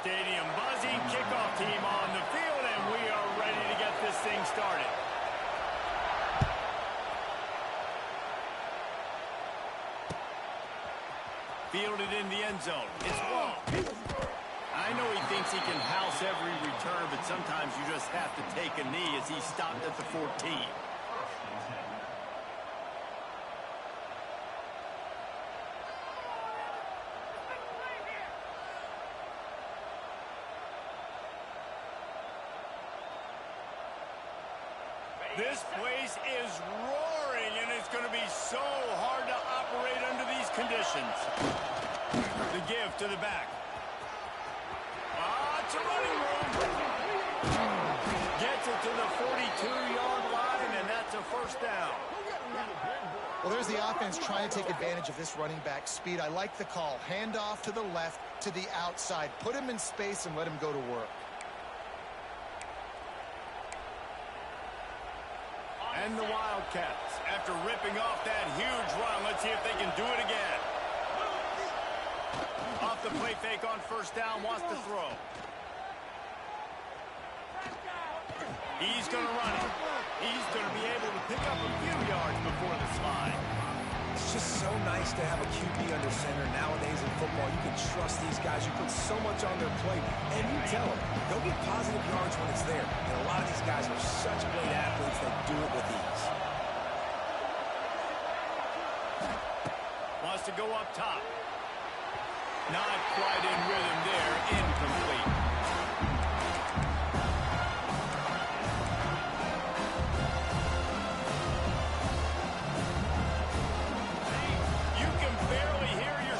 Stadium buzzing, kickoff team on the field, and we are ready to get this thing started. Fielded in the end zone. It's long. I know he thinks he can house every return, but sometimes you just have to take a knee as he stopped at the 14. This place is roaring, and it's going to be so hard to operate under these conditions. The give to the back. It's a running room. Gets it to the 42-yard line, and that's a first down. Well, there's the offense trying to take advantage of this running back speed. I like the call. Hand off to the left, to the outside. Put him in space and let him go to work. And the Wildcats, after ripping off that huge run, let's see if they can do it again. Off the play fake on first down, wants to throw. He's going to run it. He's going to be able to pick up a few yards before the slide. It's just so nice to have a QB under center. Nowadays in football, you can trust these guys. You put so much on their plate, and you tell them they'll get positive yards when it's there. And a lot of these guys are such great athletes that do it with ease. Wants to go up top. Not quite in rhythm there. Incomplete.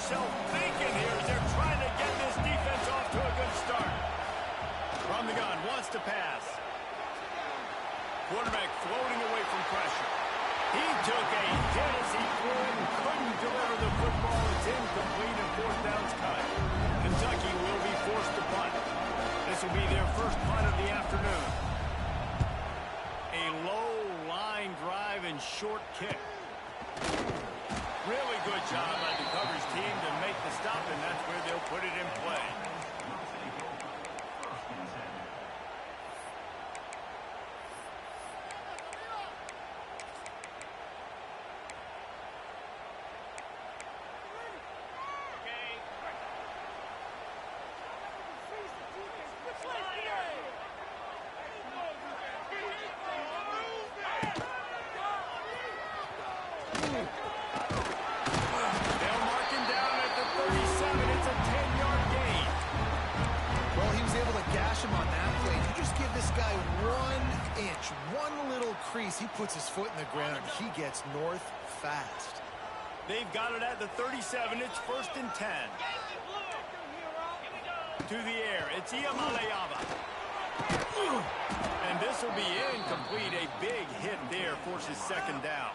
Thinking here as they're trying to get this defense off to a good start. From the gun, wants to pass. Quarterback floating away from pressure. He took a hit as he threw and couldn't deliver the football. It's incomplete and fourth down's cut. Kentucky will be forced to punt. This will be their first punt of the afternoon. A low line drive and short kick. Really good job by the coverage team to make the stop, and that's where they'll put it in play. He puts his foot in the ground. He gets north fast. They've got it at the 37. It's first and 10. To the air. It's Iamaleava. And this will be incomplete. A big hit there forces second down.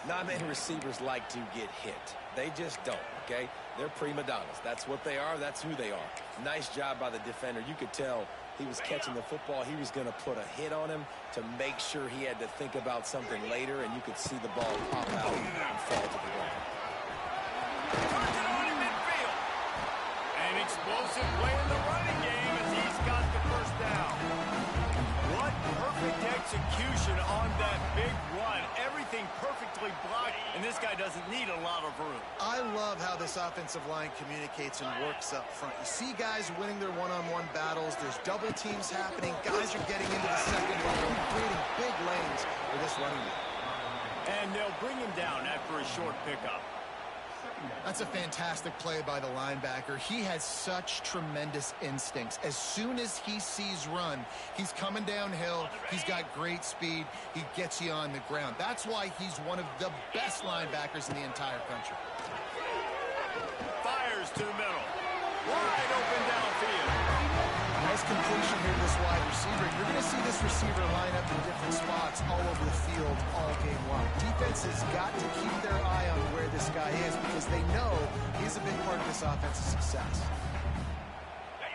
Not many receivers like to get hit. They just don't, okay? They're prima donnas. That's what they are. That's who they are. Nice job by the defender. You could tell he was catching the football. He was going to put a hit on him to make sure he had to think about something later, and you could see the ball pop out and fall to the ground. Turns it on in midfield. An explosive play in the running game as he's got the first down. What perfect execution on that big run. Everything perfectly blocked, and this guy doesn't need a lot of room. I love how this offensive line communicates and works up front. You see guys winning their one-on-one battles. There's double teams happening. Guys are getting into the second level, creating big lanes for this running back. And they'll bring him down after a short pickup. That's a fantastic play by the linebacker. He has such tremendous instincts. As soon as he sees run, he's coming downhill. He's got great speed. He gets you on the ground. That's why he's one of the best linebackers in the entire country. Fires to the middle. Wide open downfield. Nice completion here to this wide receiver. You're going to see this receiver line up in different spots all over the field all game long. Defense has got to keep their eye on where this guy is because they know he's a big part of this offense's success.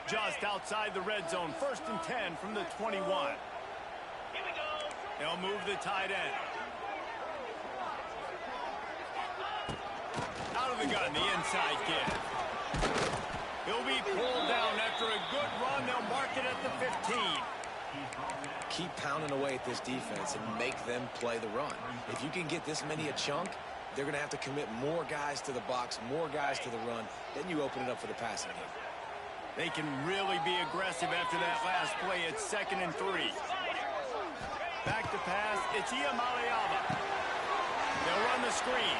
Just outside the red zone, first and 10 from the 21. They'll move the tight end. Out of the gun, the inside give. He'll be pulled down after a good run. They'll mark it at the 15. Keep pounding away at this defense and make them play the run. If you can get this many a chunk, they're going to have to commit more guys to the box, more guys to the run. Then you open it up for the passing game. They can really be aggressive after that last play. It's 2nd and 3. Back to pass. It's Iamaleava. They'll run the screen.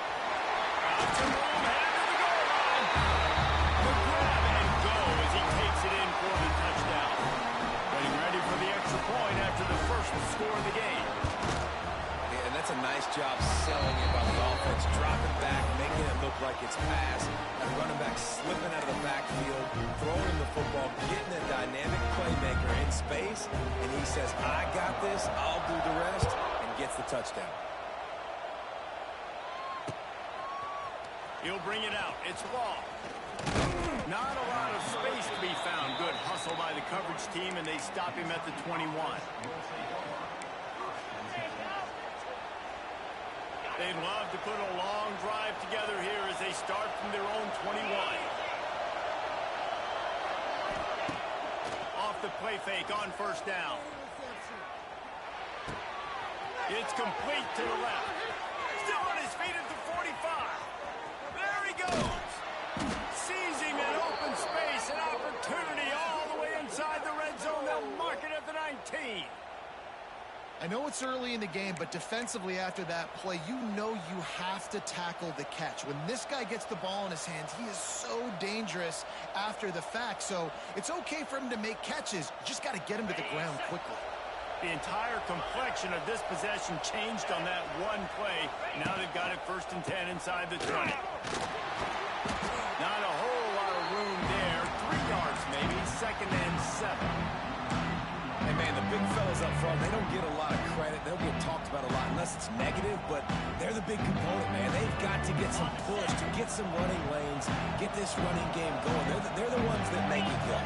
Out to room, head to the goal line. The grab and go as he takes it in for the touchdown. Getting ready for the extra point after the first score of the game. Yeah, and that's a nice job selling it by the offense. Dropping back, making it look like it's pass. That running back slipping out of the backfield, throwing the football, getting a dynamic playmaker in space, and he says, I got this, I'll do the rest, and gets the touchdown. He'll bring it out. It's Law. Not a lot of space to be found. Good hustle by the coverage team, and they stop him at the 21. They'd love to put a long drive together here as they start from their own 21. Off the play fake on first down. It's complete to the left. Still on his feet at the 45. There he goes. Sees him in open space, an opportunity all the way inside the red zone. They'll mark it at the 19. I know it's early in the game, but defensively after that play, you know you have to tackle the catch. When this guy gets the ball in his hands, he is so dangerous after the fact. So it's okay for him to make catches. You just got to get him to the ground quickly. The entire complexion of this possession changed on that one play. Now they've got it 1st and 10 inside the 20. Not a whole lot of room there. 3 yards maybe. 2nd and 7. Hey, man, the big fellas up front, they don't get a lot of credit. They'll get talked about a lot unless it's negative, but they're the big component, man. They've got to get some push, to get some running lanes, get this running game going. They're the ones that make it go.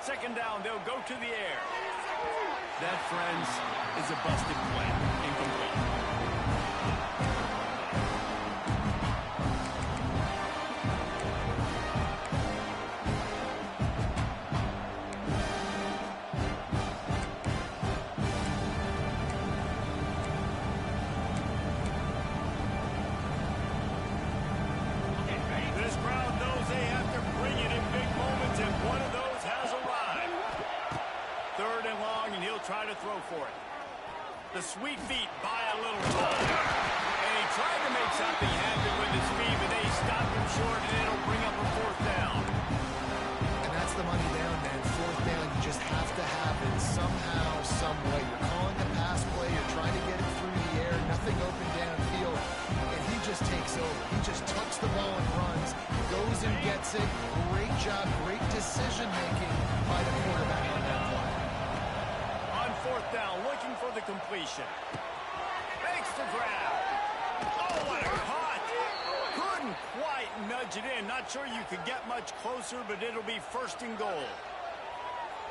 2nd down, they'll go to the air. That, friends, is a busted play. Incomplete. This crowd knows they have to bring it in big moments, and one of those has arrived. 3rd and long, and he'll try to throw for it. The sweet feet buy a little time. And he tried to make something happen with his feet, but they stopped him short, and it'll bring up a 4th down. And that's the money down, man. 4th down, you just have to have it somehow, some way. You're calling the pass play, you're trying to get it through the air, nothing open downfield, and he just takes over. He just tucks the ball and runs, goes and gets it. Great job, great decision-making by the quarterback on that play. On 4th down, looking for the completion. Makes the grab. Oh, what a cut. Couldn't quite nudge it in. Not sure you could get much closer, but it'll be 1st and goal.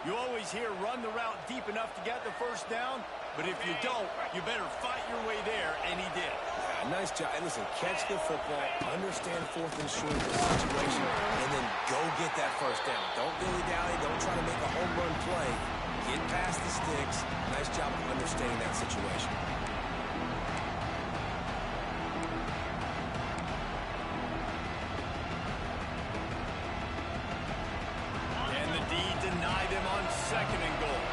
You always hear run the route deep enough to get the 1st down, but if you don't, you better fight your way there, and he did. Yeah, nice job. And listen, catch the football, understand 4th and short the situation, and then go get that 1st down. Don't dilly-dally. Don't try to make a home run play. Get past the sticks. Nice job of understanding that situation. And the D denied him on 2nd and goal.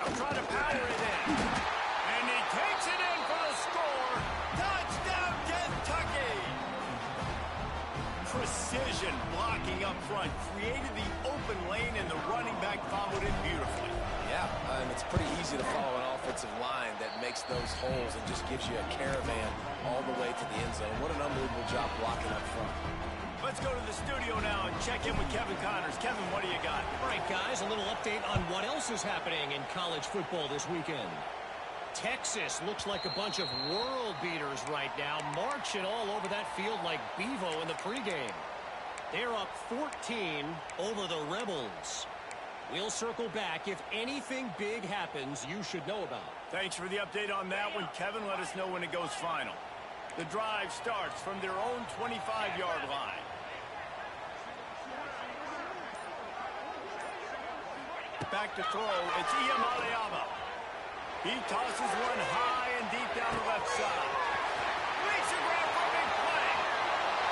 They'll try to power it in. And he takes it in for the score. Touchdown, Kentucky! Precision blocking up front created the open lane, and the running back followed it beautifully. Yeah, and it's pretty easy to follow an offensive line that makes those holes and just gives you a caravan all the way to the end zone. What an unbelievable job blocking up front. Let's go to the studio now and check in with Kevin Connors. Kevin, what do you got? All right, guys, a little update on what else is happening in college football this weekend. Texas looks like a bunch of world beaters right now, marching all over that field like Bevo in the pregame. They're up 14 over the Rebels. We'll circle back. If anything big happens, you should know about. Thanks for the update on that one, Kevin. Let us know when it goes final. The drive starts from their own 25-yard line. Back to throw. It's Iyamaleava. He tosses one high and deep down the left side. Makes a grab for a big play.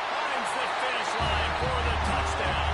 Finds the finish line for the touchdown.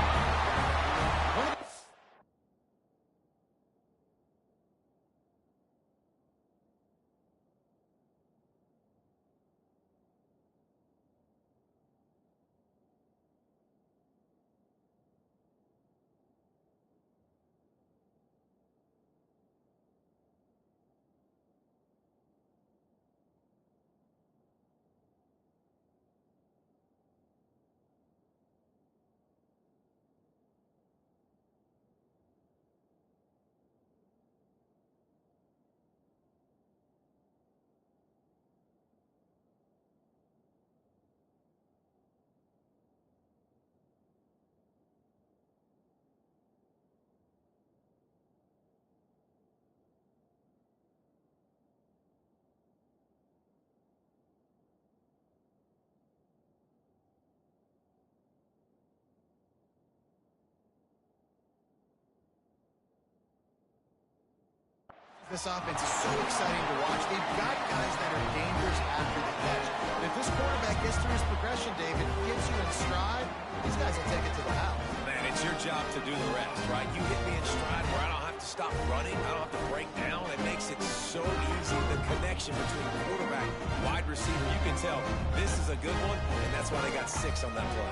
This offense is so exciting to watch. They've got guys that are dangerous after the catch. And if this quarterback gets through his progression, David, gives you in stride, these guys will take it to the house. Man, it's your job to do the rest, right? You hit me in stride where I don't have to stop running. I don't have to break down. It makes it so easy. The connection between quarterback, wide receiver, you can tell this is a good one, and that's why they got 6 on that play.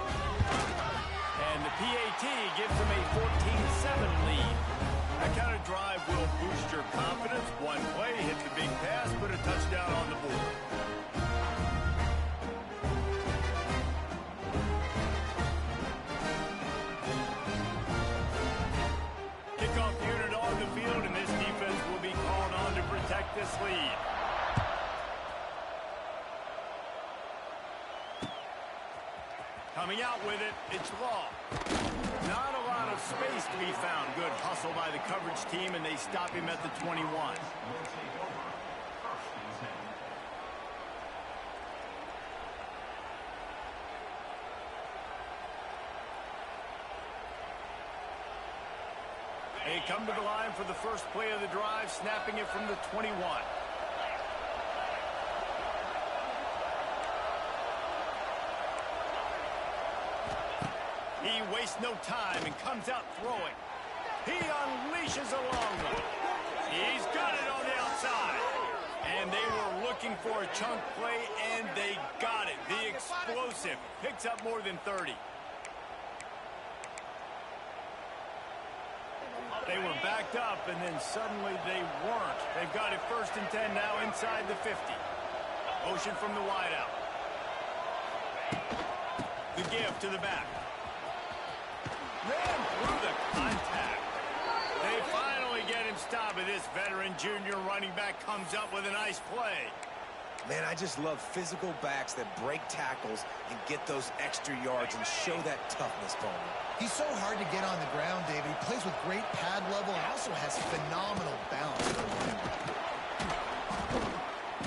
And the PAT gives them a 14-7 lead. That kind of drive will boost your confidence. One play, hit the big pass, put a touchdown on the board. Kickoff unit on the field, and this defense will be called on to protect this lead. Coming out with it, it's Law. Not a lot of space to be found. Good hustle by the coverage team, and they stop him at the 21. They come to the line for the first play of the drive, snapping it from the 21. He wastes no time and comes out throwing. He unleashes a long one. He's got it on the outside. And they were looking for a chunk play, and they got it. The explosive picks up more than 30. They were backed up, and then suddenly they weren't. They've got it 1st and 10 now inside the 50. Motion from the wideout. The give to the back. Ran through the contact. They finally get him stopped, but this veteran junior running back comes up with a nice play. Man, I just love physical backs that break tackles and get those extra yards and show that toughness, Tony. He's so hard to get on the ground, David. He plays with great pad level and also has phenomenal balance.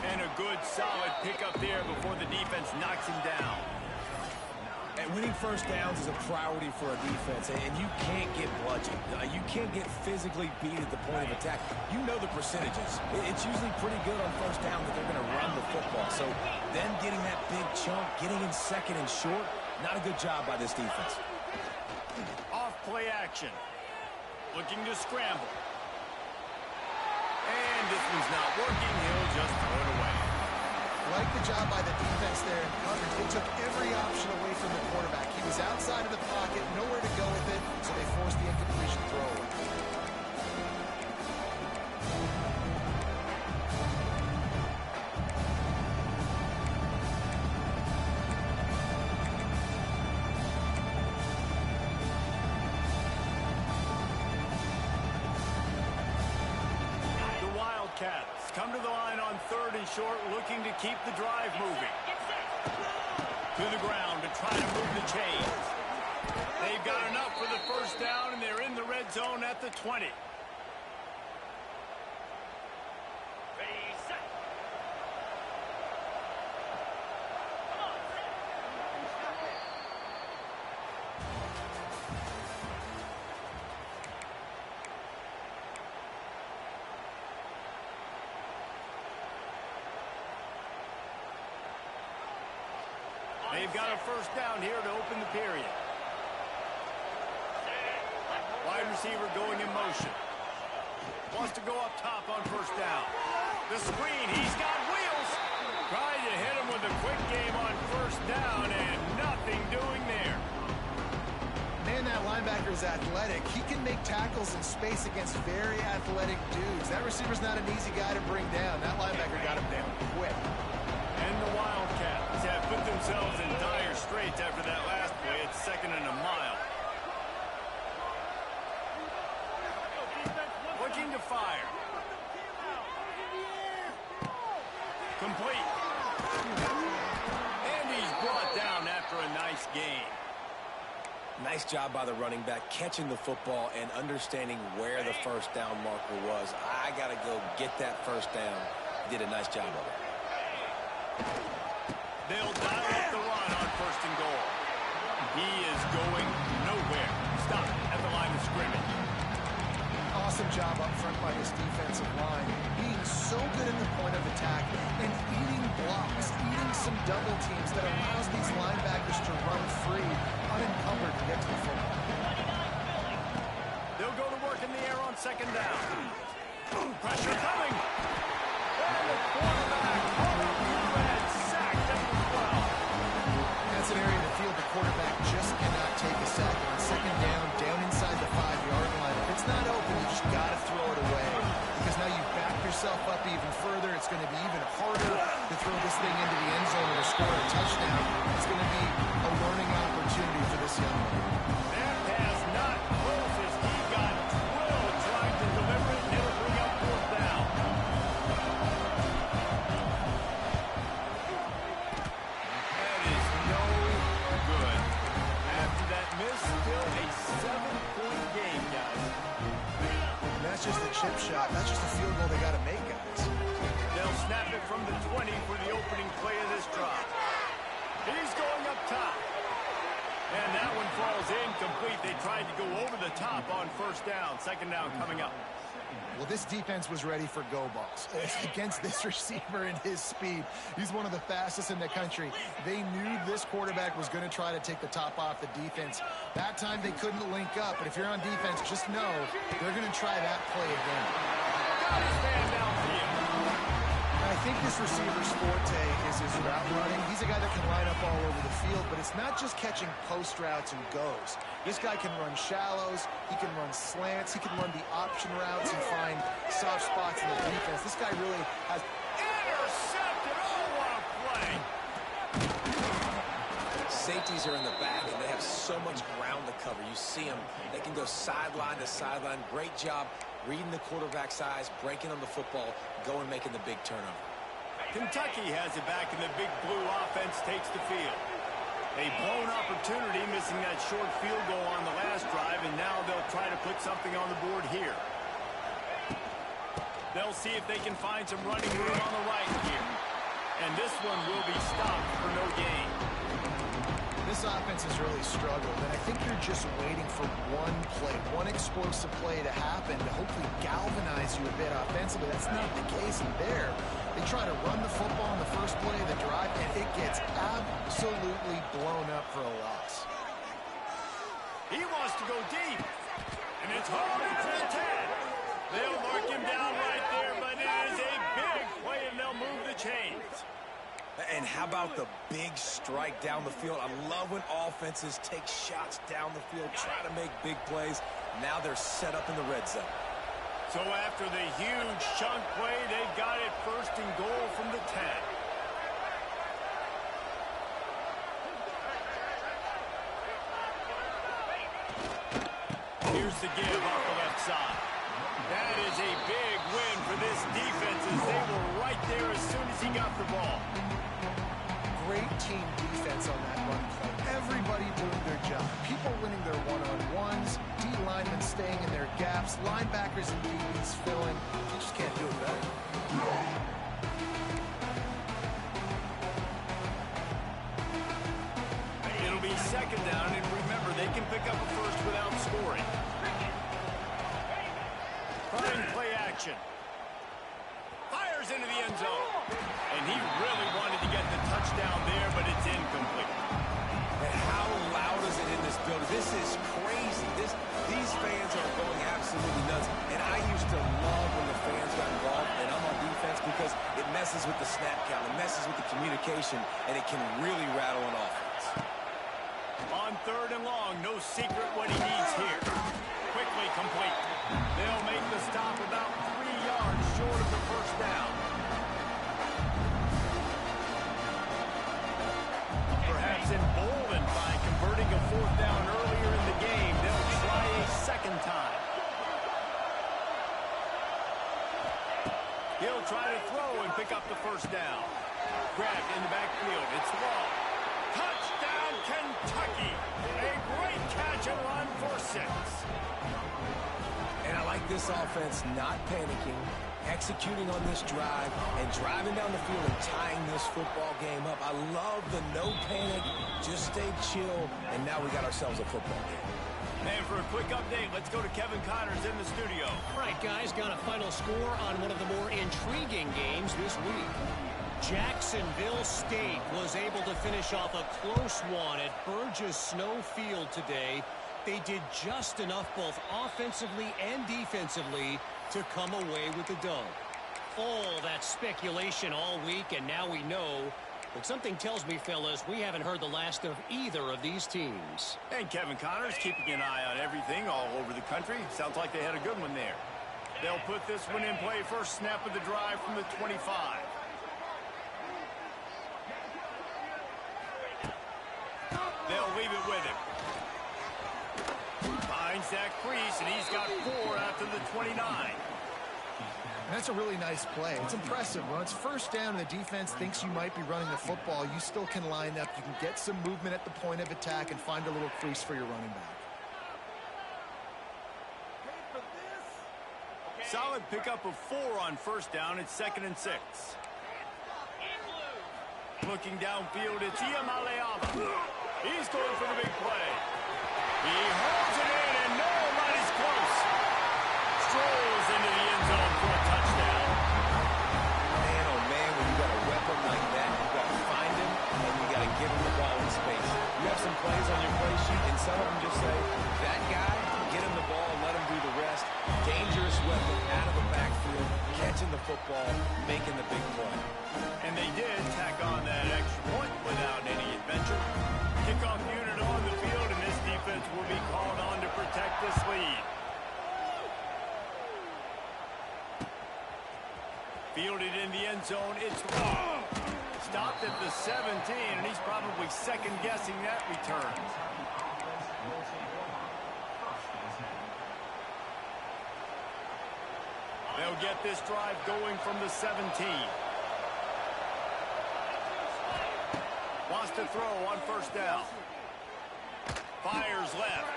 And a good, solid pickup there before the defense knocks him down. And winning first downs is a priority for a defense, and you can't get bludgeoned. You can't get physically beat at the point of attack. You know the percentages. It's usually pretty good on first down that they're going to run the football. So then getting that big chunk, getting in second and short, not a good job by this defense. Off play action. Looking to scramble. And this one's not working. He'll just throw it away. Like the job by the defense there in coverage. They took every option away from the quarterback. He was outside of the pocket, nowhere to go with it, so they forced the incompletion throw away. Wildcats come to the line on 3rd and short, looking to keep the drive moving. To the ground to try to move the chains. They've got enough for the first down, and they're in the red zone at the 20. They've got a first down here to open the period. Wide receiver going in motion. Wants to go up top on first down. The screen, he's got wheels. Trying to hit him with a quick game on first down, and nothing doing there. Man, that linebacker is athletic. He can make tackles in space against very athletic dudes. That receiver's not an easy guy to bring down. That linebacker got him down quick. And the Wildcats have put themselves in dire straits after that last play. It's 2nd and a mile. Looking to fire. Complete. And he's brought down after a nice gain. Nice job by the running back, catching the football and understanding where the first down marker was. I got to go get that first down. Did a nice job of it. They'll dial up the run on 1st and goal. He is going nowhere. Stop at the line of scrimmage. Awesome job up front by this defensive line. Being so good at the point of attack and eating blocks, eating some double teams that allows these linebackers to run free, unencumbered to get to the football. They'll go to work in the air on 2nd down. Pressure coming. And the quarterback and sacked at the 12. That's an area of the field the quarterback just cannot take a sack. On 2nd down, down inside the 5-yard line. If it's not open, you just got to throw it away. Because now you back yourself up even further. It's going to be even harder to throw this thing into the end zone or score a touchdown. It's going to be a learning opportunity for this young man. That pass not close as he got drilled trying to deliver it, and it'll bring up 4th down. That is no good. After that miss, still a 7-point game, guys. And that's just a chip shot. That's just a field goal they got to make, guys. They'll snap it from the 20 for the opening play of this drive. He's going up top. And that one falls incomplete. They tried to go over the top on 1st down. 2nd down coming up. Well, this defense was ready for go balls against this receiver and his speed. He's one of the fastest in the country. They knew this quarterback was going to try to take the top off the defense. That time they couldn't link up, but if you're on defense, just know they're going to try that play again. Got his man downfield. I think this receiver's forte is his route running. He's a guy that can line up all over the field, but it's not just catching post routes and goes. This guy can run shallows, he can run slants, he can run the option routes and find soft spots in the defense. This guy really has... Intercepted! Oh, what a play! Safeties are in the back, and they have so much ground to cover. You see them. They can go sideline to sideline. Great job reading the quarterback's eyes, breaking on the football, going making the big turnover. Kentucky has it back, and the big blue offense takes the field. A blown opportunity, missing that short field goal on the last drive, and now they'll try to put something on the board here. They'll see if they can find some running room on the right here. And this one will be stopped for no gain. This offense has really struggled, and I think they're just waiting for one play, one explosive play to happen to hopefully galvanize you a bit offensively. That's not the case in there. They try to run the football in the first play of the drive, and it gets absolutely blown up for a loss. He wants to go deep, and it's home to the 10. They'll mark him down right there, but it is a big play, and they'll move the chains. And how about the big strike down the field? I love when offenses take shots down the field, try to make big plays. Now they're set up in the red zone. So after the huge chunk play, they've got it 1st and goal from the 10. Here's the give off the left side. That is a big win for this defense as they were right there as soon as he got the ball. great team defense on that run play. Everybody doing their job. People winning their one-on-ones, D linemen staying in their gaps, linebackers and DBs filling. You just can't do it better. It'll be second down, and remember, they can pick up a first without scoring. Trying play action. Fires into the end zone. And he really wanted to get the touchdown there, but it's incomplete. And how loud is it in this building? This is crazy. These fans are going absolutely nuts. And I used to love when the fans got involved, and I'm on defense, because it messes with the snap count, it messes with the communication, and it can really rattle an offense. On third and long, no secret what he needs here. Quickly complete. They'll make the stop about 3 yards short of the first down. Perhaps emboldened by converting a fourth down earlier in the game, they'll try a second time. He'll try to throw and pick up the first down. Grabbed in the backfield. It's long. Touchdown, Kentucky. A great catch and run for 6. And I like this offense not panicking, executing on this drive, and driving down the field and tying this football game up. I love the no panic, just stay chill, and now we got ourselves a football game. And for a quick update, let's go to Kevin Connors in the studio. All right, guys, got a final score on one of the more intriguing games this week. Jacksonville State was able to finish off a close one at Burgess Snow Field today. They did just enough both offensively and defensively to come away with the dub. All that speculation all week, and now we know. But something tells me, fellas, we haven't heard the last of either of these teams. And Kevin Connors keeping an eye on everything all over the country. Sounds like they had a good one there. They'll put this one in play. First snap of the drive from the 25. They'll leave it with him. Finds that crease, and he's got 4 after the 29. And that's a really nice play. It's impressive. When it's first down and the defense thinks you might be running the football, you still can line up. You can get some movement at the point of attack and find a little crease for your running back. Solid pickup of 4 on first down. It's 2nd and 6. Looking downfield, it's Iamaleava. He's going for the big play. He holds it in, and nobody's close. Strolls into the end zone for a touchdown. Man, oh man, when you got a weapon like that, you got to find him, and you got to give him the ball in space. You have some plays on your play sheet, and some of them just say, that guy, get him the ball, let him do the rest. Dangerous weapon out of the backfield, catching the football, making the big play. And they did tack on that extra point without any adventure. Kickoff unit on the field, and this defense will be called on to protect this lead. Fielded in the end zone, it's long. Stopped at the 17, and he's probably second-guessing that return. They'll get this drive going from the 17. Wants to throw on first down. Fires left.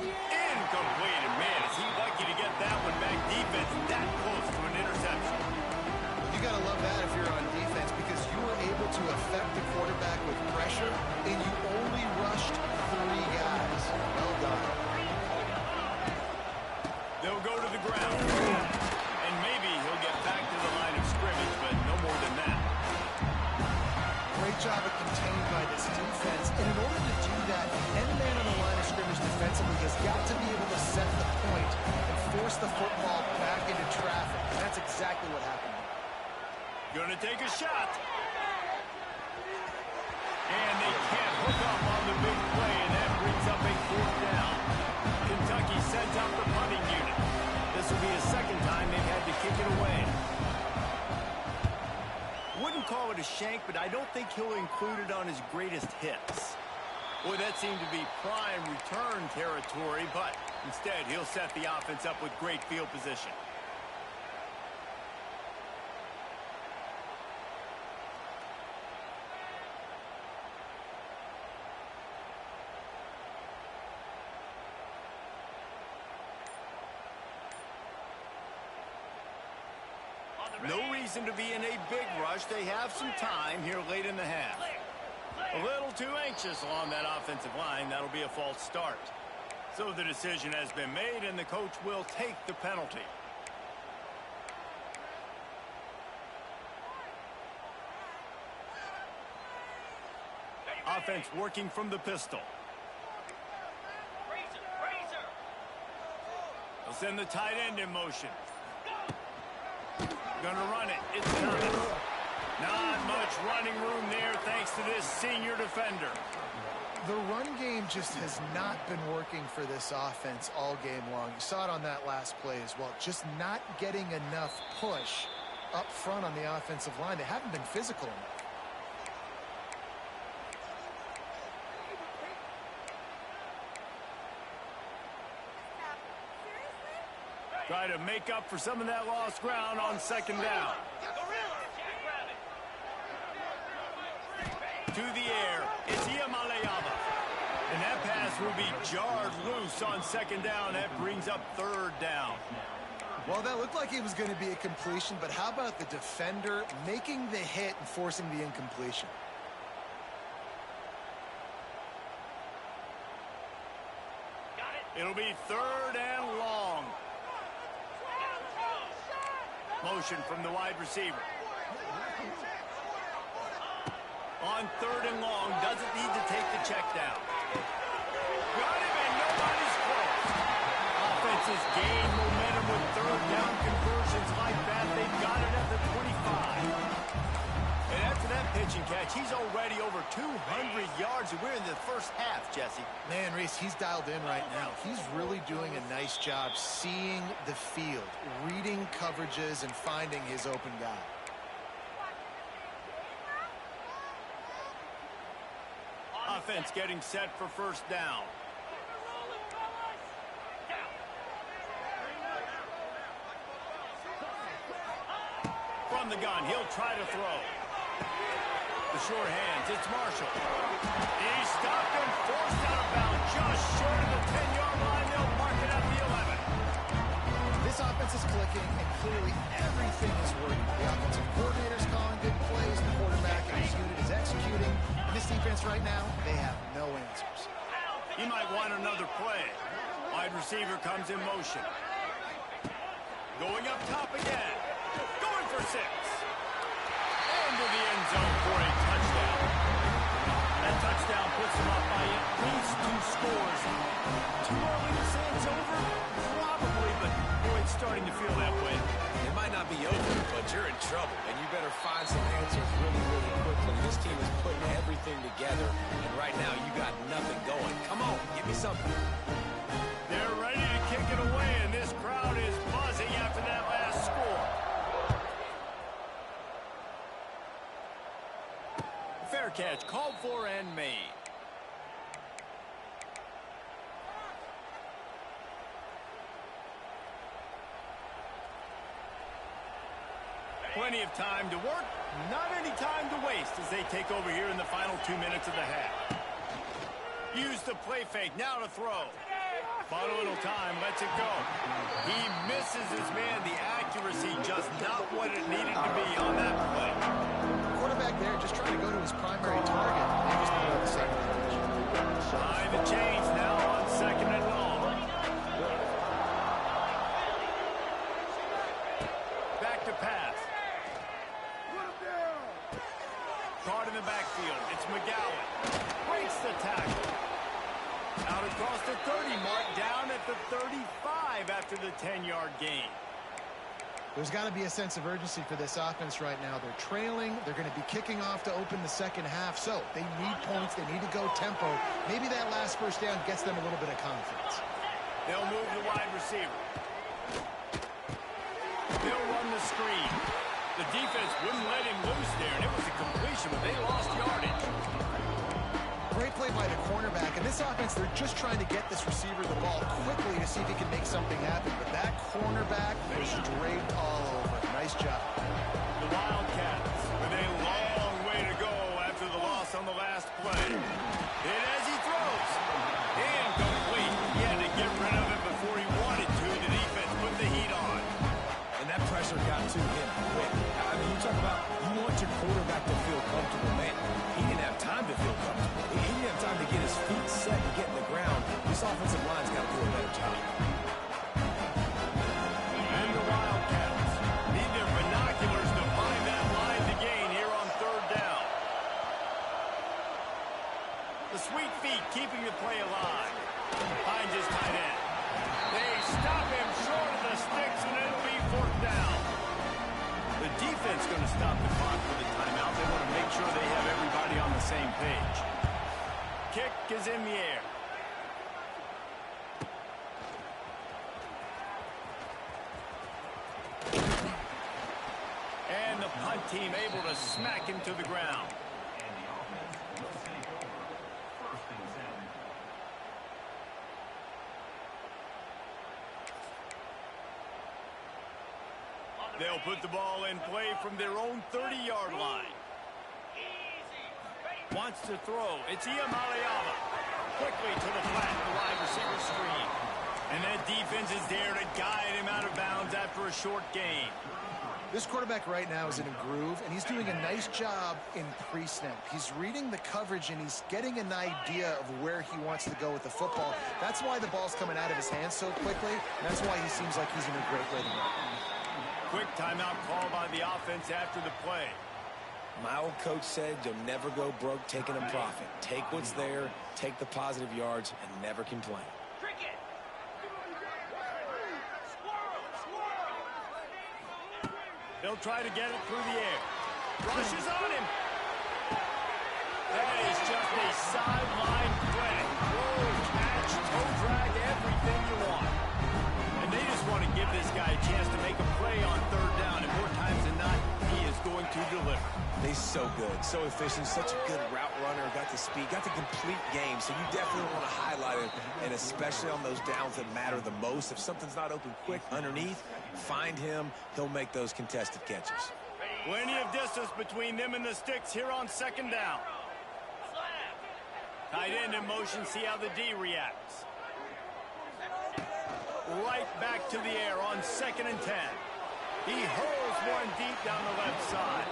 Incomplete. And man, is he lucky to get that one back. Defense that close to an interception. You got to love that if you're on defense, because you were able to affect the quarterback with pressure, and you only rushed 3 guys. Well done. They'll go to the ground. And maybe he'll get back to the line of scrimmage, but no more than that. Great job of contained by this defense. And in order to do that, any man on the line of scrimmage defensively has got to be able to set the point and force the football back into traffic. And that's exactly what happened. Gonna take a shot. And they can't hook up on the big play, and that brings up a 4th down. Kentucky sends out the punting unit. This will be the second time they've had to kick it away. Wouldn't call it a shank, but I don't think he'll include it on his greatest hits. Boy, that seemed to be prime return territory, but instead he'll set the offense up with great field position. No reason to be in a big rush. They have some time here late in the half. A little too anxious along that offensive line. That'll be a false start. So the decision has been made, and the coach will take the penalty. Offense working from the pistol. They'll send the tight end in motion. Gonna run it. It's coming. Not much running room there thanks to this senior defender. The run game just has not been working for this offense all game long. You saw it on that last play as well. Just not getting enough push up front on the offensive line. They haven't been physical enough. Try to make up for some of that lost ground on second down. To the air, it's Iamalayama. And that pass will be jarred loose on second down. That brings up third down. Well, that looked like it was going to be a completion, but how about the defender making the hit and forcing the incompletion? It'll be third and long. Motion from the wide receiver. On third and long, doesn't need to take the check down. Got him, and nobody's close. Offenses gain momentum with third down conversions like that. They've got it at the 25. And after that pitch and catch, he's already over 200 yards, and we're in the first half, Jesse. Man, Reese, he's dialed in right now. He's really doing a nice job seeing the field, reading coverages, and finding his open guy. Offense getting set for first down. From the gun, he'll try to throw. The short hands, it's Marshall. He stopped and forced out of bounds just short of the 10-yard line. They'll mark it at the 11. This offense is clicking, and clearly everything is working. The offensive coordinator's calling good plays. The quarterback and his unit is executing. And this defense right now, they have no answers. He might want another play. Wide receiver comes in motion. Going up top again. Going for 6. Into the end zone for a touchdown. That touchdown puts them up by at least 2 scores. Too early to say it's over? Probably, but boy, it's starting to feel that way. It might not be over, but you're in trouble, and you better find some answers really, really quickly. This team is putting everything together, and right now you got nothing going. Come on, give me something. They're ready to kick it away, and this crowd is buzzing after that last score. Fair catch, called for and made. Plenty of time to work, not any time to waste as they take over here in the final 2 minutes of the half. Use the play fake, now to throw. Bought a little time, lets it go. He misses his man. The accuracy just not what it needed to be on that play. Quarterback there just trying to go to his primary target. They just not on the second page. Behind the chains now on second and long. Back to pass. Caught in the backfield. It's McGowan. Breaks the tackle. Out across the 30 mark, down at the 35 after the 10-yard gain. There's got to be a sense of urgency for this offense right now. They're trailing. They're going to be kicking off to open the second half. So they need points. They need to go tempo. Maybe that last first down gets them a little bit of confidence. They'll move the wide receiver. They'll run the screen. The defense wouldn't let him loose there, and it was a completion, but they lost yardage. Great play by the cornerback. And this offense, they're just trying to get this receiver the ball quickly to see if he can make something happen. But that cornerback was draped all over. Nice job. The Wildcats with a long way to go after the loss on the last play. And as he throws, incomplete. He had to get rid of it before he wanted to. The defense put the heat on. And that pressure got to him quick. your quarterback to feel comfortable, man. He didn't have time to feel comfortable. He didn't have time to get his feet set and get in the ground. This offensive line's got to do a better job. And the Wildcats need their binoculars to find that line to gain here on third down. The sweet feet keeping the play alive. Finds his tight end. They stop him short of the sticks, and it'll be fourth down. The defense going to stop the clock for the timeout. They want to make sure they have everybody on the same page. Kick is in the air. And the punt team able to smack him to the ground. They'll put the ball in play from their own 30-yard line. Wants to throw. It's Iamaleava. Quickly to the flat, the wide receiver screen. And that defense is there to guide him out of bounds after a short gain. This quarterback right now is in a groove, and he's doing a nice job in pre-snap. He's reading the coverage, and he's getting an idea of where he wants to go with the football. That's why the ball's coming out of his hands so quickly, and that's why he seems like he's in a great rhythm. Quick timeout call by the offense after the play. My old coach said you'll never go broke taking a profit. Take what's there, take the positive yards, and never complain. They'll try to get it through the air. Rushes on him. That is just a sideline play. Throw, catch, toe drag, everything you want. And they just want to give this guy a chance to make a play on third down. And more times than not, he is going to deliver. He's so good, so efficient, such a good route runner, got the speed, got the complete game, so you definitely want to highlight it, and especially on those downs that matter the most. If something's not open quick underneath, find him, he'll make those contested catches. Plenty of distance between them and the sticks here on second down. Tight end in motion, see how the D reacts. Right back to the air on 2nd and 10. He hurls one deep down the left side.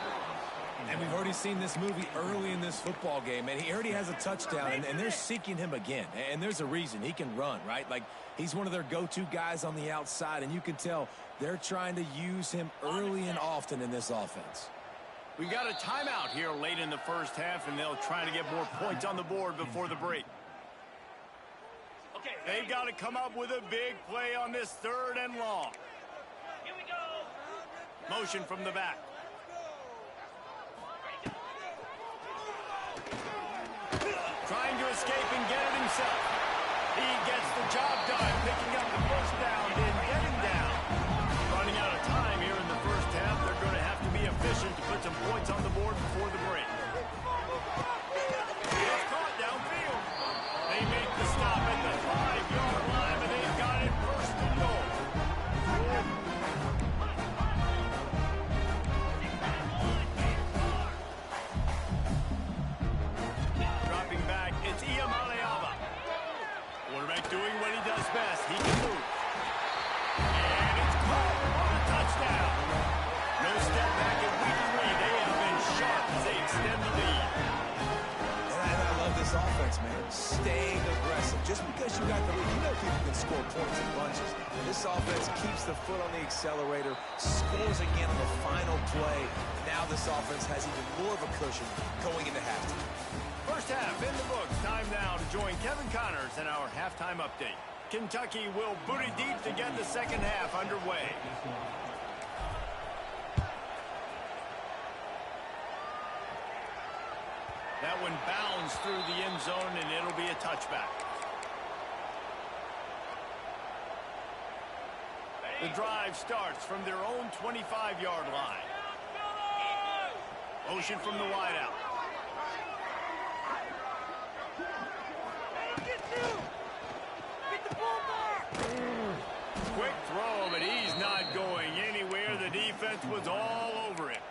And we've already seen this movie early in this football game, and he already has a touchdown, and they're seeking him again. And there's a reason. He can run, right? Like, he's one of their go-to guys on the outside, and you can tell they're trying to use him early and often in this offense. We got a timeout here late in the first half, and they'll try to get more points on the board before the break. They've got to come up with a big play on this 3rd and long. Here we go. Motion from the back. Trying to escape and get it himself. He gets the job done, picking up the first down and getting down. Running out of time here in the first half. They're going to have to be efficient to put some points on the board before the break. It's caught downfield. They make the stop at the 5-yard line, and they've got it first and goal. Dropping back, it's Iamaleava. Quarterback doing what he does best. He can move. And it's caught for a touchdown. No step back at week 3. They have been sharp as they extend the lead. And I love this offense, man. Staying aggressive. Just because you got the lead, you know people can score points in bunches. This offense keeps the foot on the accelerator, scores again on the final play. Now this offense has even more of a cushion going into halftime. First half in the books. Time now to join Kevin Connors in our halftime update. Kentucky will boot it deep to get the second half underway. That one bounds through the end zone, and it'll be a touchback. The drive starts from their own 25-yard line. Motion from the wideout. Quick throw, but he's not going anywhere. The defense was all over him.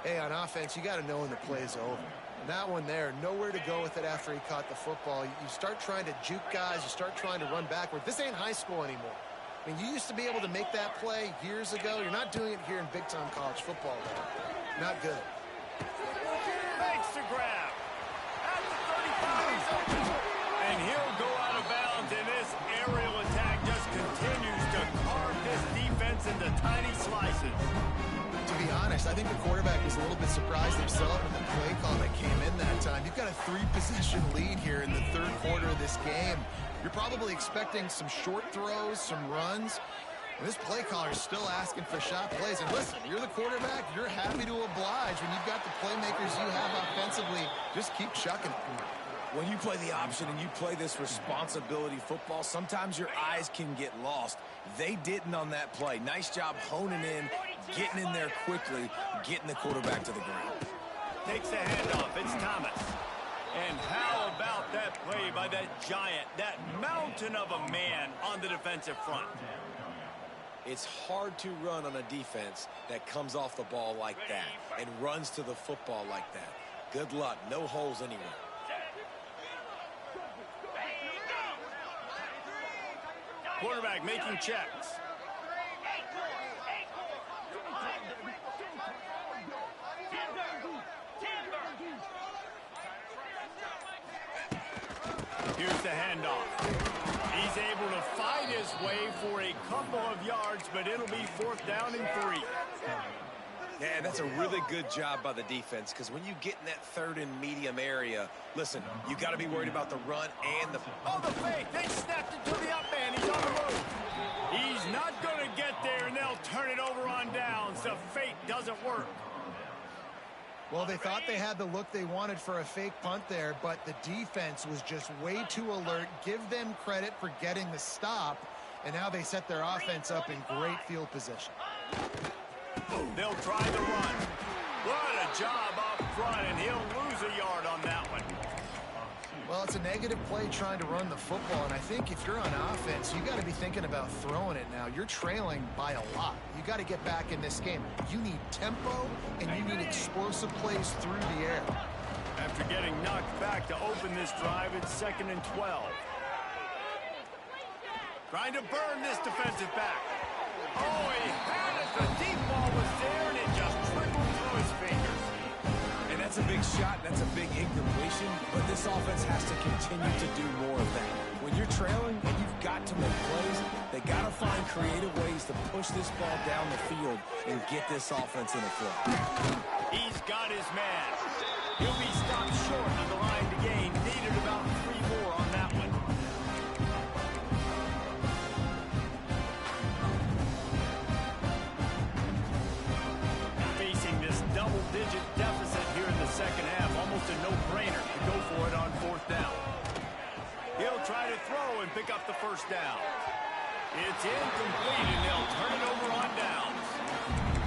Hey, on offense, you got to know when the play's over. And that one there, nowhere to go with it after he caught the football. You start trying to juke guys. You start trying to run backward. This ain't high school anymore. I mean, you used to be able to make that play years ago. You're not doing it here in big-time college football, though. Not good. Makes the grab. At the 35, he's open. And he'll go out of bounds, and this aerial attack just continues to carve this defense into tiny slices. To be honest, I think the quarterback was a little bit surprised himself with the play call that came in that time. You've got a 3-possession lead here in the third quarter of this game. You're probably expecting some short throws, some runs. And this play caller is still asking for shot plays. And listen, you're the quarterback. You're happy to oblige when you've got the playmakers you have offensively. Just keep chucking it. When you play the option and you play this responsibility football, sometimes your eyes can get lost. They didn't on that play. Nice job honing in, getting in there quickly, getting the quarterback to the ground. Takes the handoff. It's Thomas. And how about that play by that giant, that mountain of a man on the defensive front? It's hard to run on a defense that comes off the ball like that and runs to the football like that. Good luck. No holes anywhere. Quarterback making checks. Here's the handoff. He's able to fight his way for a couple of yards, but it'll be 4th down and 3. Yeah, that's a really good job by the defense, because when you get in that 3rd and medium area, listen, you got to be worried about the run and the... Oh, the fake! They snapped it to the up man. He's on the move. He's not going to get there, and they'll turn it over on downs. The fake doesn't work. Well, they thought they had the look they wanted for a fake punt there, but the defense was just way too alert. Give them credit for getting the stop, and now they set their offense up in great field position. They'll try the run. What a job up front, and he'll lose a yard on that one. Well, it's a negative play trying to run the football, and I think if you're on offense, you got to be thinking about throwing it now. You're trailing by a lot. You got to get back in this game. You need tempo, and you need explosive plays through the air. After getting knocked back to open this drive, it's 2nd and 12. Trying to burn this defensive back. Oh, he had it. The deep ball was there, and it just trickled through his fingers. And that's a big shot. That's a big incompletion. But this offense has to continue to do more of that. When you're trailing and you've got to make plays, they got to find creative ways to push this ball down the field and get this offense in a flow. He's got his man. He'll be stopped short of the line to gain. Needed about 3 more on that one. Facing this double-digit deficit here in the second half, almost a no-brainer to go for it on 4th down. He'll try to throw and pick up the 1st down. It's incomplete, and they'll turn it over on downs.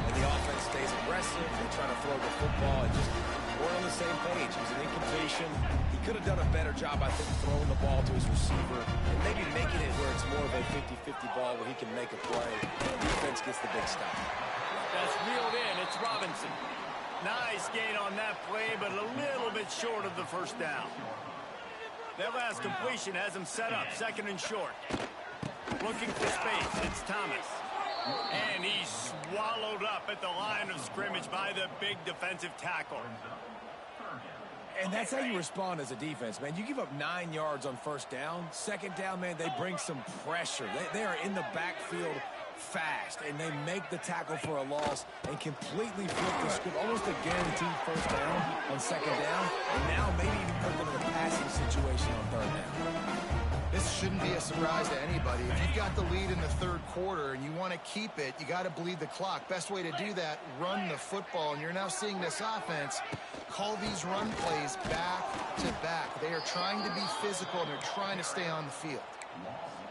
And the offense stays aggressive. They try to throw the football and just we're on the same page. It was an incompletion. He could have done a better job, I think, throwing the ball to his receiver and maybe making it where it's more of a 50-50 ball where he can make a play. The defense gets the big stop. That's reeled in. It's Robinson. Nice gain on that play, but a little bit short of the 1st down. That last completion has him set up, 2nd and short. Looking for space. It's Thomas. And he's swallowed up at the line of scrimmage by the big defensive tackle. And that's how you respond as a defense, man. You give up 9 yards on 1st down. 2nd down, man, they bring some pressure. They are in the backfield fast, and they make the tackle for a loss and completely flip the script. Almost a guaranteed 1st down on 2nd down. And now maybe even put them in a passing situation on 3rd down. This shouldn't be a surprise to anybody. If you've got the lead in the 3rd quarter and you want to keep it, you got to bleed the clock. Best way to do that, run the football. And you're now seeing this offense call these run plays back to back. They are trying to be physical, and they're trying to stay on the field.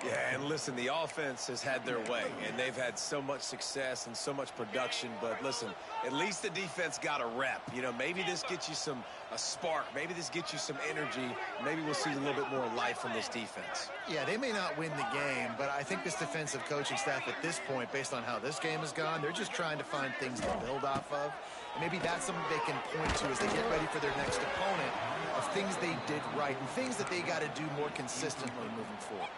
Yeah, and listen, the offense has had their way, and they've had so much success and so much production. But listen, at least the defense got a rep. You know, maybe this gets you a spark. Maybe this gets you some energy. Maybe we'll see a little bit more life from this defense. Yeah, they may not win the game, but I think this defensive coaching staff at this point, based on how this game has gone, they're just trying to find things to build off of. And maybe that's something they can point to as they get ready for their next opponent, of things they did right and things that they got to do more consistently moving forward.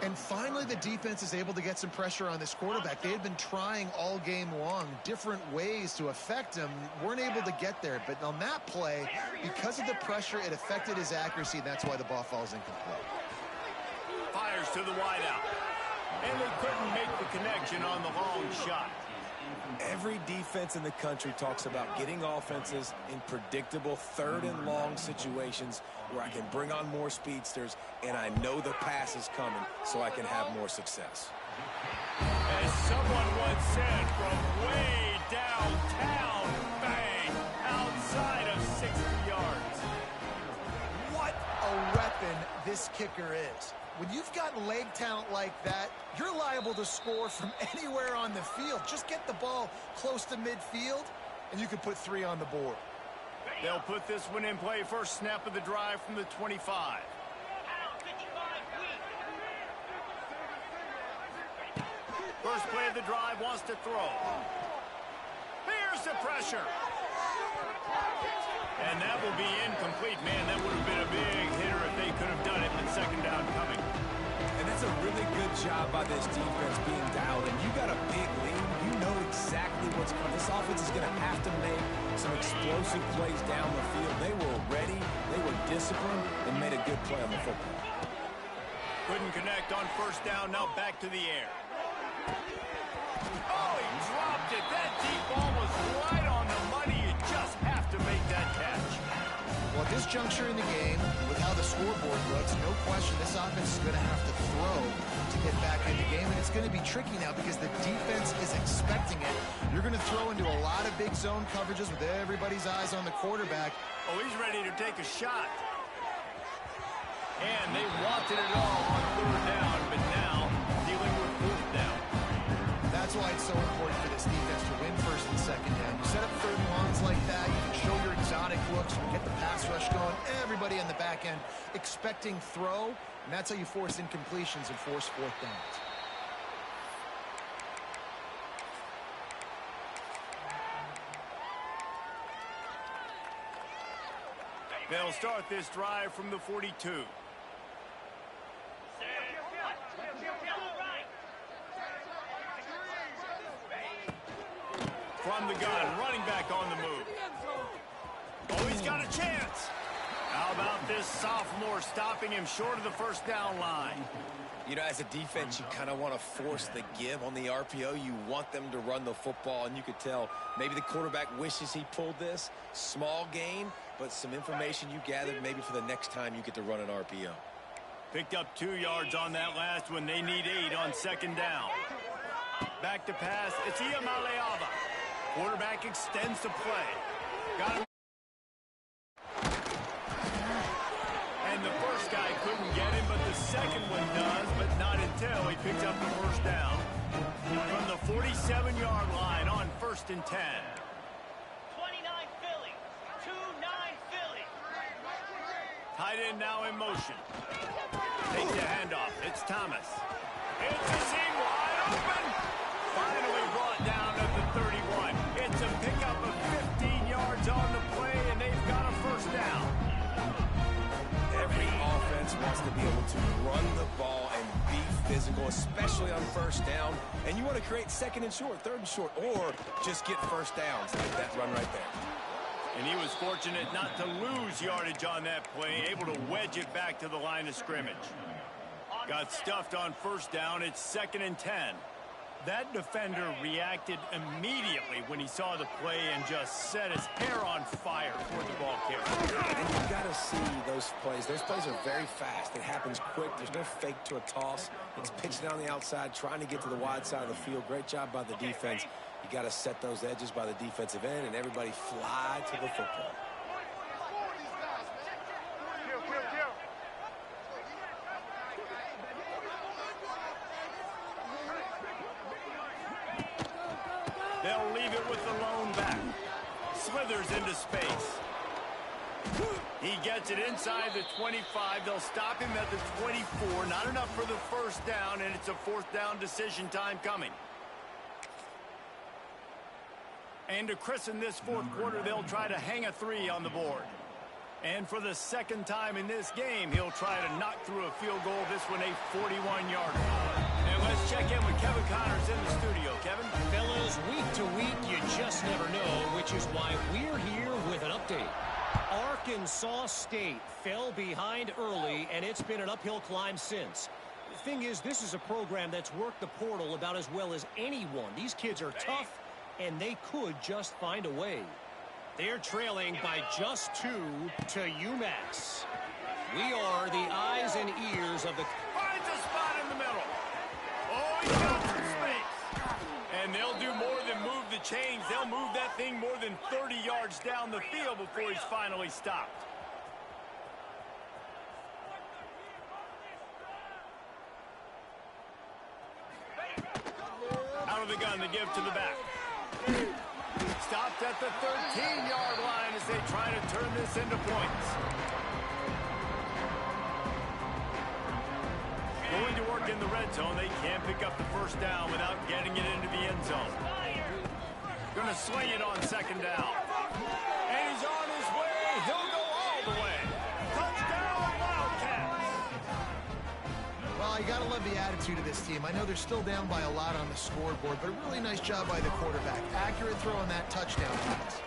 And finally, the defense is able to get some pressure on this quarterback. They had been trying all game long different ways to affect him. Weren't able to get there. But on that play, because of the pressure, it affected his accuracy. And that's why the ball falls incomplete. Fires to the wideout. And they couldn't make the connection on the long shot. Every defense in the country talks about getting offenses in predictable third and long situations where I can bring on more speedsters and I know the pass is coming so I can have more success. As someone once said, from way downtown, bang, outside of 60 yards. What a weapon this kicker is. When you've got leg talent like that, you're liable to score from anywhere on the field. Just get the ball close to midfield, and you can put 3 on the board. They'll put this one in play. First snap of the drive from the 25. First play of the drive, wants to throw. Here's the pressure. And that will be incomplete. Man, that would have been a big hitter if they could have done it, but second down coming. And that's a really good job by this defense being dialed. And you got a big lead. You know exactly what's coming. This offense is going to have to make some explosive plays down the field. They were ready. They were disciplined and made a good play on the football. Couldn't connect on first down. Now back to the air. Oh, he dropped it. That deep ball was right on the money. You just have to make that catch. Well, at this juncture in the game, with how the scoreboard looks, no question this offense is going to have to throw to get back in the game. And it's going to be tricky now because the defense is expecting it. You're going to throw into a lot of big zone coverages with everybody's eyes on the quarterback. Oh, he's ready to take a shot. And they wanted it all on third down, but now dealing with fourth down. That's why it's so important for this defense to win first and second down. You set up third and longs like that, you can show your exotic looks, you can get the pass rush going, everybody on the back end expecting throw, and that's how you force incompletions and force fourth downs. They'll start this drive from the 42. From the gun, running back on the move. Oh, he's got a chance. How about this sophomore stopping him short of the first down line? You know, as a defense, you kind of want to force the give on the RPO. You want them to run the football, and you could tell maybe the quarterback wishes he pulled this. Small gain, but some information you gathered maybe for the next time you get to run an RPO. Picked up 2 yards on that last one. They need 8 on second down. Back to pass. It's Iamaleava. Quarterback extends the play. Got him. And the first guy couldn't get him, but the second one does, but not until he picks up the first down. From the 47-yard line on first and 10. 29 Philly. 2-9 Philly. Tight end now in motion. Takes the handoff. It's Thomas. It's a seam wide open. Finally brought down at the 31. It's a pickup of 15 yards on the play, and they've got a first down. Every offense wants to be able to run the ball and be physical, especially on first down. And you want to create second and short, third and short, or just get first downs like that run right there. And he was fortunate not to lose yardage on that play, able to wedge it back to the line of scrimmage. Got stuffed on first down. It's second and 10. That defender reacted immediately when he saw the play and just set his hair on fire toward the ball carrier. And you've got to see those plays. Those plays are very fast. It happens quick. There's no fake to a toss. It's pitched down the outside, trying to get to the wide side of the field. Great job by the defense. You got to set those edges by the defensive end, and everybody fly to the football. They'll leave it with the lone back. Slithers into space. He gets it inside the 25. They'll stop him at the 24. Not enough for the first down, and it's a fourth down decision time coming. And to christen this fourth quarter, they'll try to hang a 3 on the board. And for the second time in this game, he'll try to knock through a field goal, this one a 41-yarder. And let's check in with Kevin Connors in the studio. Kevin? Fellas, week to week, you just never know, which is why we're here with an update. Arkansas State fell behind early, and it's been an uphill climb since. The thing is, this is a program that's worked the portal about as well as anyone. These kids are tough, and they could just find a way. They're trailing by just 2 to UMass. We are the eyes and ears of the... Finds a spot in the middle. Oh, he got some space. And they'll do more than move the chains. They'll move that thing more than 30 yards down the field before he's finally stopped. Out of the gun to give to the back. Stopped at the 13-yard line as they try to turn this into points. Going to work in the red zone. They can't pick up the first down without getting it into the end zone. Going to swing it on second down. And he's on his way. He'll go all the way. Touchdown, Wildcats. Well, you got to love the attitude of this team. I know they're still down by a lot on the scoreboard, but a really nice job by the quarterback. Accurate throw on that touchdown pass.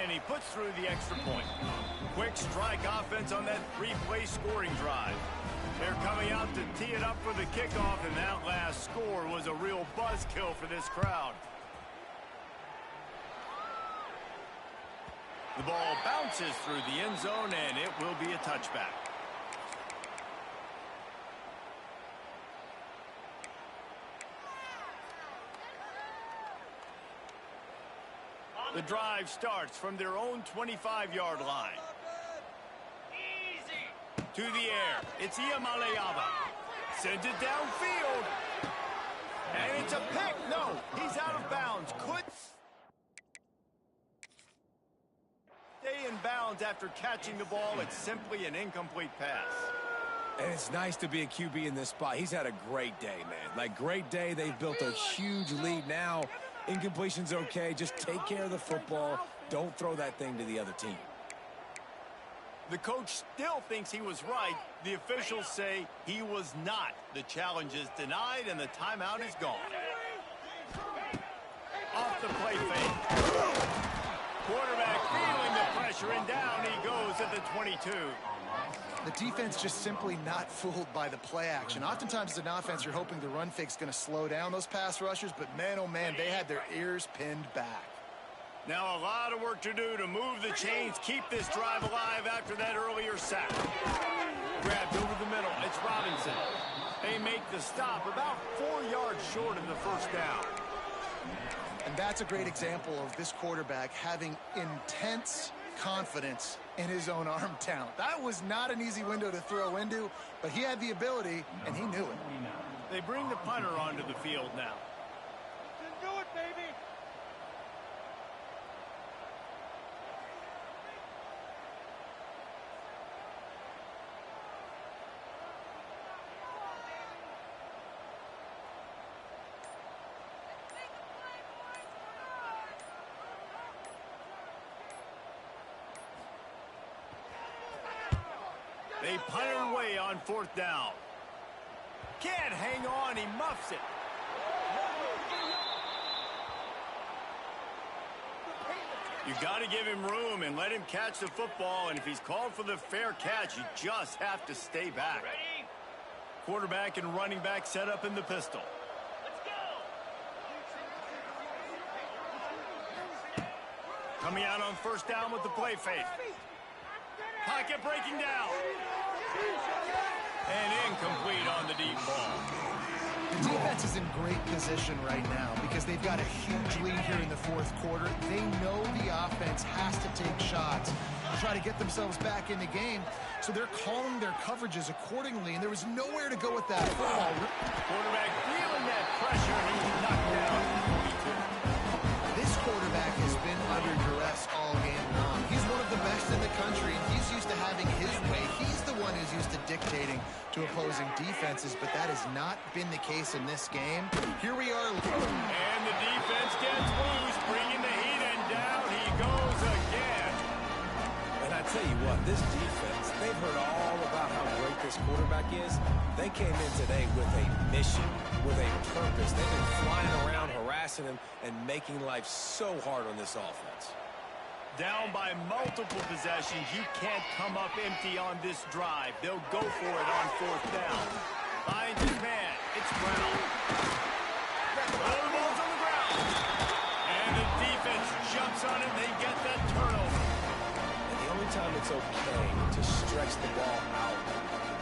And he puts through the extra point. Quick strike offense on that 3-play scoring drive. They're coming out to tee it up for the kickoff, and that last score was a real buzzkill for this crowd. The ball bounces through the end zone, and it will be a touchback. The drive starts from their own 25-yard line. Easy. To the air. It's Iamaleava. Sends it downfield. And it's a pick. No, he's out of bounds. Could stay in bounds after catching the ball. It's simply an incomplete pass. And it's nice to be a QB in this spot. He's had a great day, man. Like, great day. They've built a huge lead now. Incompletion's okay. Just take care of the football. Don't throw that thing to the other team. The coach still thinks he was right. The officials say he was not. The challenge is denied, and the timeout is gone. Off the play fake. Quarterback feeling the pressure, and down he goes at the 22. The defense just simply not fooled by the play action. Oftentimes as an offense, you're hoping the run fake's going to slow down those pass rushers, but man, oh man, they had their ears pinned back. Now a lot of work to do to move the chains, keep this drive alive after that earlier sack. Grabbed over the middle. It's Robinson. They make the stop about 4 yards short of the first down. And that's a great example of this quarterback having intense confidence in his own arm talent. That was not an easy window to throw into, but he had the ability, and he knew it. They bring the punter onto the field now. Do it, baby. They punt it away on fourth down. Can't hang on. He muffs it. You got to give him room and let him catch the football. And if he's called for the fair catch, you just have to stay back. Ready? Quarterback and running back set up in the pistol. Let's go. Coming out on first down with the play fake. Pocket breaking down. And incomplete on the deep ball. The defense is in great position right now because they've got a huge lead here in the fourth quarter. They know the offense has to take shots to try to get themselves back in the game, so they're calling their coverages accordingly, and there was nowhere to go with that football. Quarterback feeling that pressure, and he's knocked down at 42. This quarterback has been under duress all game long. He's one of the best in the country, and he's used to having his way. He's the one who's used to dictating to opposing defenses, but that has not been the case in this game. Here we are. And the defense gets loose, bringing the heat, and down he goes again. And I tell you what, this defense, they've heard all about how great this quarterback is. They came in today with a mission, with a purpose. They've been flying around, harassing him, and making life so hard on this offense. Down by multiple possessions, you can't come up empty on this drive. They'll go for it on fourth down. Finds his man. It's Brown. The ball's on the ground. And the defense jumps on it. They get that turnover. And the only time it's okay to stretch the ball out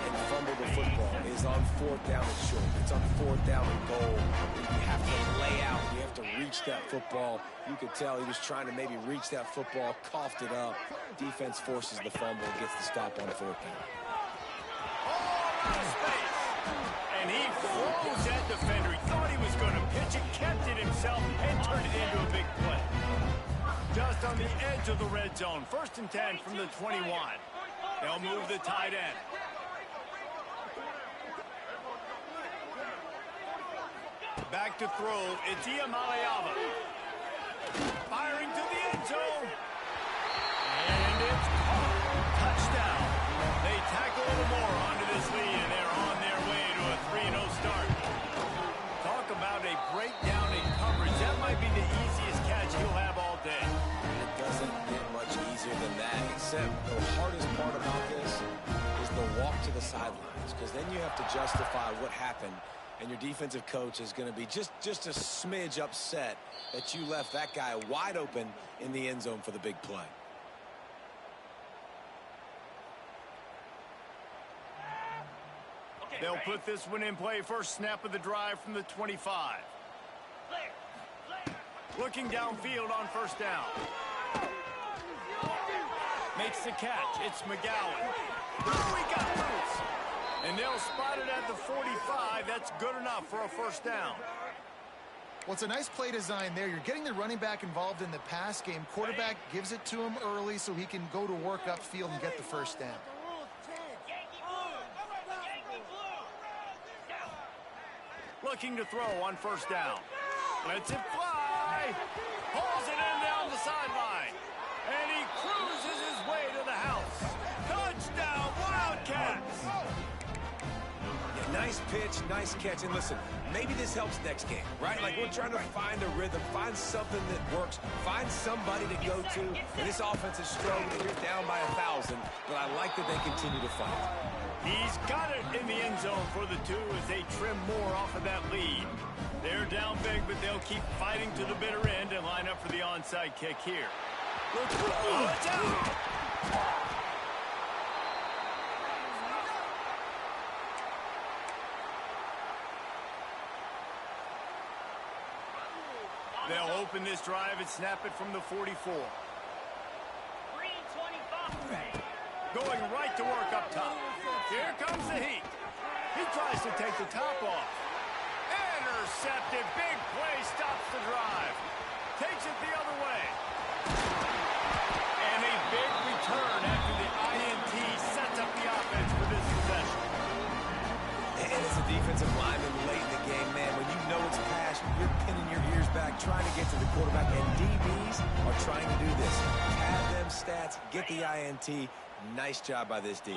and fumble the football is on fourth down and short. It's on fourth down and goal. You have to lay out. You have to reach that football. You could tell he was trying to maybe reach that football, coughed it up. Defense forces the fumble and gets the stop on fourth down. All out of space. And he froze that defender. He thought he was going to pitch it, kept it himself, and turned it into a big play. Just on the edge of the red zone. 1st and 10 from the 21. They'll move the tight end. Back to throw. It's Iamaleava. Firing to the end zone. And it's caught. Touchdown. They tack a little more onto this lead, and they're on their way to a 3-0 start. Talk about a breakdown in coverage. That might be the easiest catch he'll have all day. It doesn't get much easier than that, except the hardest part about this is the walk to the sidelines, because then you have to justify what happened. And your defensive coach is going to be just a smidge upset that you left that guy wide open in the end zone for the big play. They'll put this one in play. First snap of the drive from the 25. Looking downfield on first down. Makes the catch. It's McGowan. Oh, he got loose. And they'll spot it at the 45. That's good enough for a first down. Well, it's a nice play design there. You're getting the running back involved in the pass game. Quarterback gives it to him early so he can go to work upfield and get the first down. Looking to throw on first down. Lets it fly. Pulls it in down the sideline. And he cruises his way to the house. Touchdown, Wildcats! Nice pitch, nice catch. And listen, maybe this helps next game, right? Like, we're trying to find a rhythm, find something that works, find somebody to go to. And this offense is strong. You're down by 1,000, but I like that they continue to fight. He's got it in the end zone for the 2 as they trim more off of that lead. They're down big, but they'll keep fighting to the bitter end and line up for the onside kick here. Watch out! They'll open this drive and snap it from the 44. Going right to work up top. Here comes the heat. He tries to take the top off. Intercepted. Big play stops the drive. Takes it the other way. And a big return after the INT sets up the offense for this possession. And as a defensive lineman late in the game, man, when you know it's pass, you're pinning your ears back, trying to get to the quarterback, and DBs are trying to do this. Pad them stats, get the INT. Nice job by this D.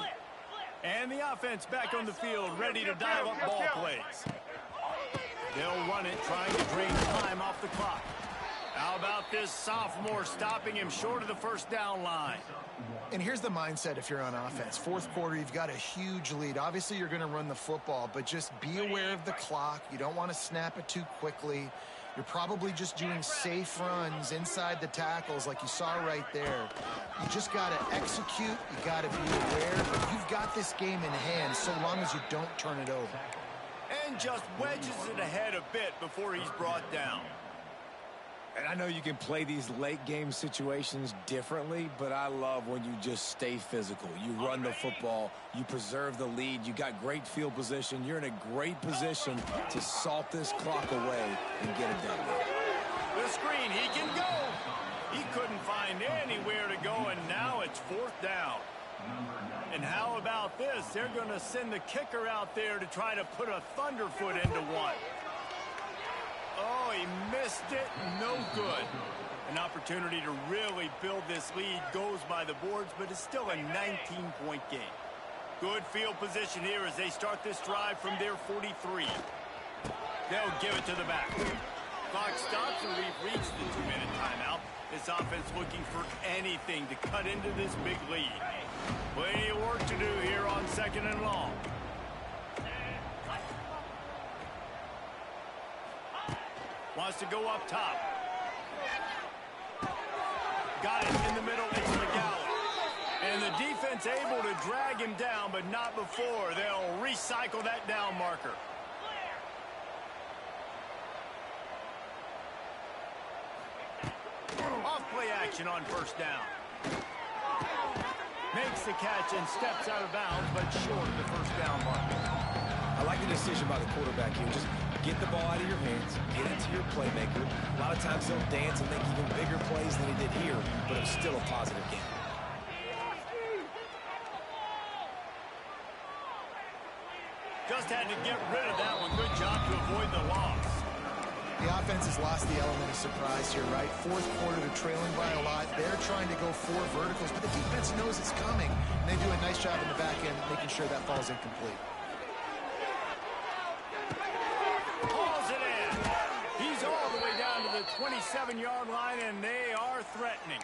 And the offense back on the field, ready to dial up ball plays. They'll run it, trying to drain time off the clock. How about this sophomore stopping him short of the first down line? And here's the mindset if you're on offense. Fourth quarter, you've got a huge lead. Obviously, you're going to run the football, but just be aware of the clock. You don't want to snap it too quickly. You're probably just doing safe runs inside the tackles like you saw right there. You just got to execute. You got to be aware. But you've got this game in hand so long as you don't turn it over. And just wedges it ahead a bit before he's brought down. And I know you can play these late game situations differently, but I love when you just stay physical. You run the football, you preserve the lead, you got great field position. You're in a great position to salt this clock away and get it done. The screen, he can go. He couldn't find anywhere to go, and now it's fourth down. And how about this? They're going to send the kicker out there to try to put a thunderfoot into one. Oh, he missed it. No good. An opportunity to really build this lead goes by the boards, but it's still a 19-point game. Good field position here as they start this drive from their 43. They'll give it to the back. Clock stops and we've reached the 2-minute timeout. This offense looking for anything to cut into this big lead. Plenty of work to do here on 2nd and long. Wants to go up top. Got it in the middle. It's McGowan. And the defense able to drag him down, but not before. They'll recycle that down marker. Off play action on 1st down. Makes the catch and steps out of bounds, but short of the 1st down marker. I like the decision by the quarterback here. Just get the ball out of your hands, get it to your playmaker. A lot of times they'll dance and make even bigger plays than he did here, but it's still a positive game. Just had to get rid of that one. Good job to avoid the loss. The offense has lost the element of surprise here, right? 4th quarter, they're trailing by a lot. They're trying to go 4 verticals, but the defense knows it's coming. And they do a nice job in the back end making sure that falls incomplete. Hauls it in. He's all the way down to the 27-yard line, and they are threatening.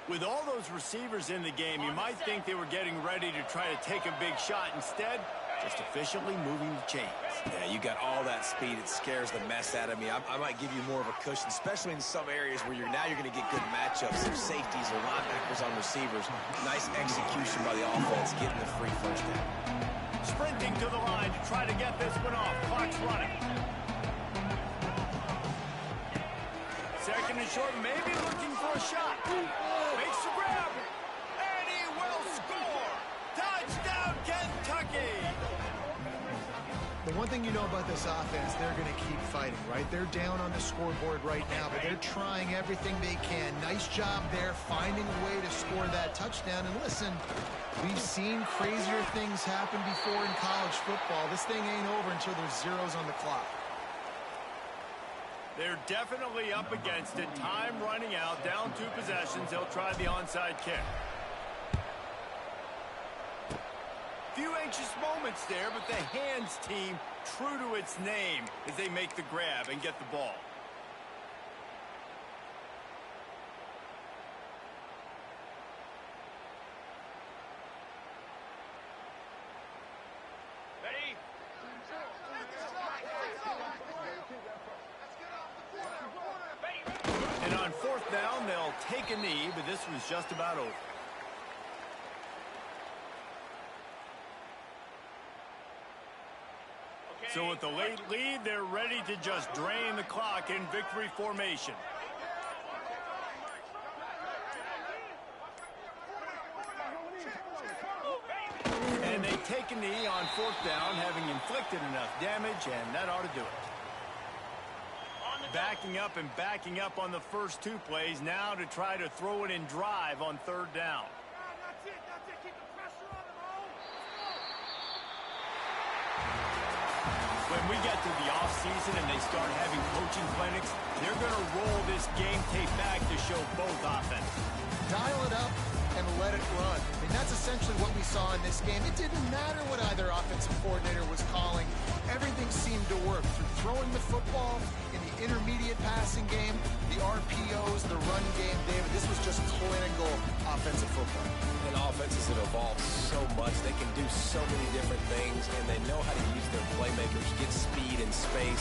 With all those receivers in the game, you might think they were getting ready to try to take a big shot. Instead, just efficiently moving the chains. Yeah, you got all that speed. It scares the mess out of me. I might give you more of a cushion, especially in some areas where you're going to get good matchups, some safeties or linebackers on receivers. Nice execution by the offense, getting the free 1st down. Sprinting to the line to try to get this one off. Clock's running. 2nd and short, maybe looking for a shot. Makes the grab, and he will score. Touchdown, Kentucky. The one thing you know about this offense, they're going to keep fighting, right? They're down on the scoreboard right now, but they're trying everything they can. Nice job there, finding a way to score that touchdown. And listen, we've seen crazier things happen before in college football. This thing ain't over until there's zeros on the clock. They're definitely up against it. Time running out, down 2 possessions. They'll try the onside kick. Few anxious moments there, but the hands team true to its name as they make the grab and get the ball. Ready? And on 4th down, they'll take a knee, but this was just about over. So with the late lead, they're ready to just drain the clock in victory formation. And they take a knee on 4th down, having inflicted enough damage, and that ought to do it. Backing up on the first 2 plays, now to try to throw it in drive on 3rd down. That's it. Keep the pressure on him, When we get to the offseason and they start having coaching clinics, they're going to roll this game tape back to show both offenses. Dial it up and let it run. I mean, that's essentially what we saw in this game. It didn't matter what either offensive coordinator was calling. Everything seemed to work through throwing the football, in the intermediate passing game, the RPOs, the run game. David, this was just clinical offensive football. And offenses have evolved so much. They can do so many different things, and they know how to use their playmakers, get speed and space.